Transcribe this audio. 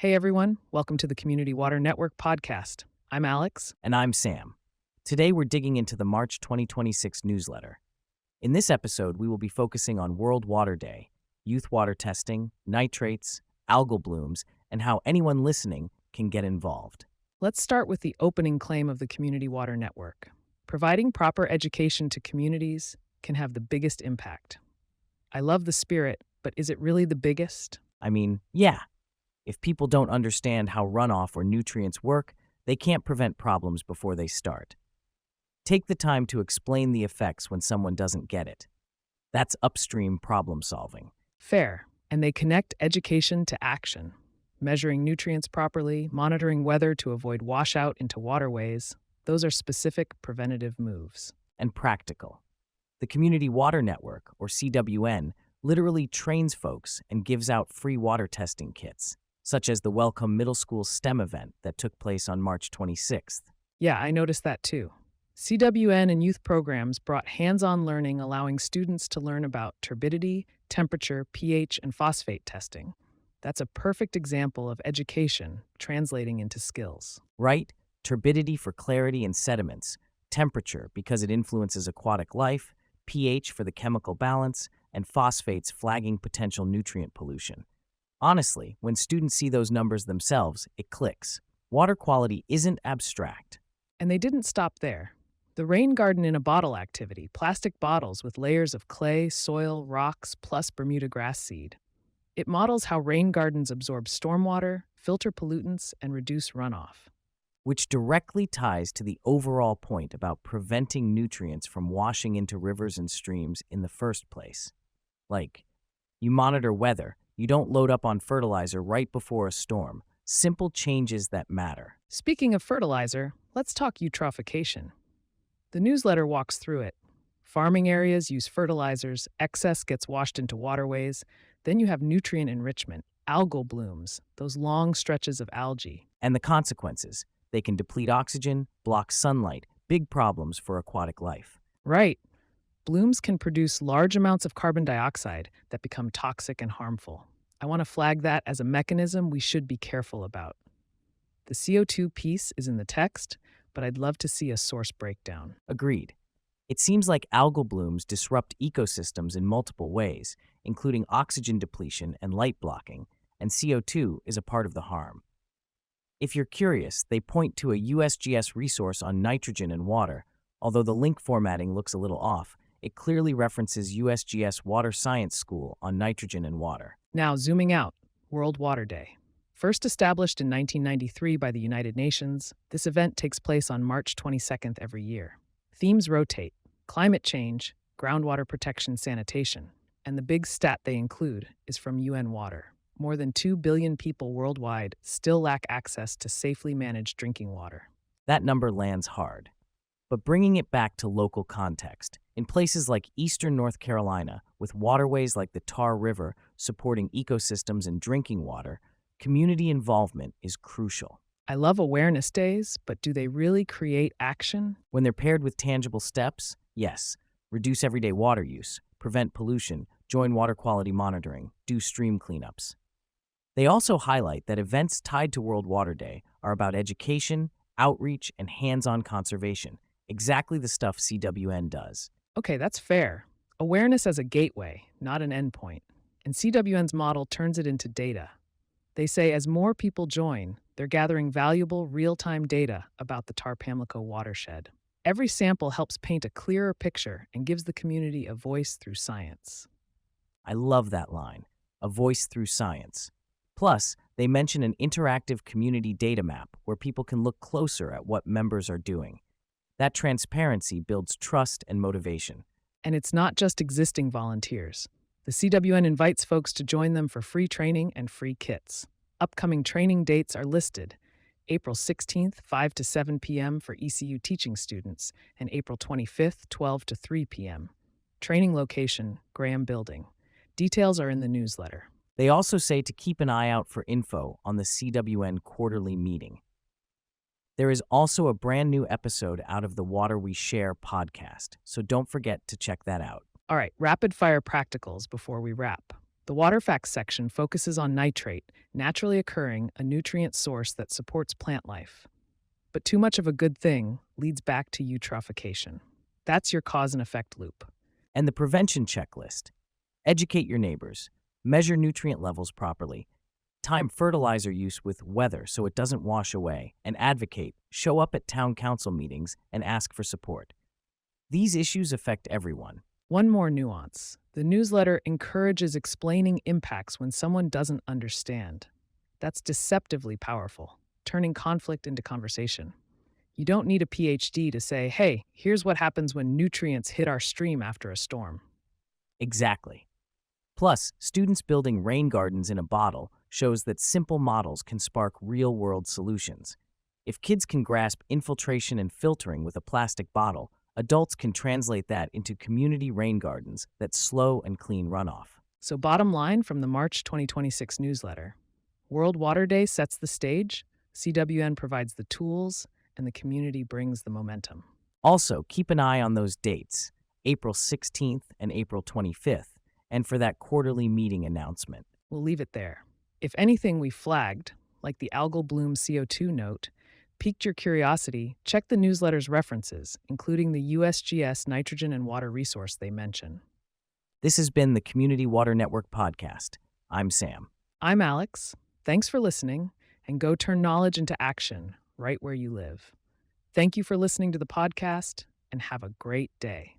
Hey everyone, welcome to the Community Water Network podcast. I'm Alex. And I'm Sam. Today we're digging into the March 2026 newsletter. In this episode, we will be focusing on World Water Day, youth water testing, nitrates, algal blooms, and how anyone listening can get involved. Let's start with the opening claim of the Community Water Network. Providing proper education to communities can have the biggest impact. I love the spirit, but is it really the biggest? Yeah, if people don't understand how runoff or nutrients work, they can't prevent problems before they start. Take the time to explain the effects when someone doesn't get it. That's upstream problem solving. Fair, and they connect education to action. Measuring nutrients properly, monitoring weather to avoid washout into waterways, those are specific preventative moves. And practical. The Community Water Network, or CWN, literally trains folks and gives out free water testing kits, such as the Welcome Middle School STEM event that took place on March 26th. Yeah, I noticed that too. CWN and youth programs brought hands-on learning, allowing students to learn about turbidity, temperature, pH, and phosphate testing. That's a perfect example of education translating into skills. Right? Turbidity for clarity in sediments, temperature because it influences aquatic life, pH for the chemical balance, and phosphates flagging potential nutrient pollution. Honestly, when students see those numbers themselves, it clicks. Water quality isn't abstract. And they didn't stop there. The rain garden in a bottle activity, plastic bottles with layers of clay, soil, rocks, plus Bermuda grass seed. It models how rain gardens absorb stormwater, filter pollutants, and reduce runoff. Which directly ties to the overall point about preventing nutrients from washing into rivers and streams in the first place. Like, you monitor weather, you don't load up on fertilizer right before a storm. Simple changes that matter. Speaking of fertilizer, let's talk eutrophication. The newsletter walks through it. Farming areas use fertilizers, excess gets washed into waterways, then you have nutrient enrichment, algal blooms, those long stretches of algae. And the consequences. They can deplete oxygen, block sunlight, big problems for aquatic life. Right. Blooms can produce large amounts of carbon dioxide that become toxic and harmful. I want to flag that as a mechanism we should be careful about. The CO2 piece is in the text, but I'd love to see a source breakdown. Agreed. It seems like algal blooms disrupt ecosystems in multiple ways, including oxygen depletion and light blocking, and CO2 is a part of the harm. If you're curious, they point to a USGS resource on nitrogen and water. Although the link formatting looks a little off, it clearly references USGS Water Science School on nitrogen and water. Now, zooming out, World Water Day. First established in 1993 by the United Nations, this event takes place on March 22nd every year. Themes rotate: climate change, groundwater protection, sanitation. And the big stat they include is from UN Water. More than 2 billion people worldwide still lack access to safely managed drinking water. That number lands hard. But bringing it back to local context, in places like eastern North Carolina, with waterways like the Tar River supporting ecosystems and drinking water, community involvement is crucial. I love awareness days, but do they really create action? When they're paired with tangible steps, yes. Reduce everyday water use, prevent pollution, join water quality monitoring, do stream cleanups. They also highlight that events tied to World Water Day are about education, outreach, and hands-on conservation. Exactly the stuff CWN does. Okay, that's fair. Awareness as a gateway, not an endpoint. And CWN's model turns it into data. They say as more people join, they're gathering valuable real-time data about the Tar-Pamlico watershed. Every sample helps paint a clearer picture and gives the community a voice through science. I love that line, a voice through science. Plus, they mention an interactive community data map where people can look closer at what members are doing. That transparency builds trust and motivation. And it's not just existing volunteers. The CWN invites folks to join them for free training and free kits. Upcoming training dates are listed: April 16th, 5 to 7 p.m. for ECU teaching students, and April 25th, 12 to 3 p.m. Training location, Graham Building. Details are in the newsletter. They also say to keep an eye out for info on the CWN quarterly meeting. There is also a brand new episode out of the Water We Share podcast, so don't forget to check that out. All right, rapid fire practicals before we wrap. The water facts section focuses on nitrate, naturally occurring, a nutrient source that supports plant life. But too much of a good thing leads back to eutrophication. That's your cause and effect loop. And the prevention checklist. Educate your neighbors. Measure nutrient levels properly. Time fertilizer use with weather so it doesn't wash away. And advocate. Show up at town council meetings and ask for support. These issues affect everyone. One more nuance. The newsletter encourages explaining impacts when someone doesn't understand. That's deceptively powerful, turning conflict into conversation. You don't need a PhD to say, hey, here's what happens when nutrients hit our stream after a storm. Exactly. Plus, students building rain gardens in a bottle shows that simple models can spark real-world solutions. If kids can grasp infiltration and filtering with a plastic bottle, adults can translate that into community rain gardens that slow and clean runoff. So bottom line from the March 2026 newsletter, World Water Day sets the stage, CWN provides the tools, and the community brings the momentum. Also, keep an eye on those dates, April 16th and April 25th, and for that quarterly meeting announcement. We'll leave it there. If anything we flagged, like the algal bloom CO2 note, piqued your curiosity, check the newsletter's references, including the USGS nitrogen and water resource they mention. This has been the Community Water Network podcast. I'm Sam. I'm Alex. Thanks for listening, and go turn knowledge into action right where you live. Thank you for listening to the podcast, and have a great day.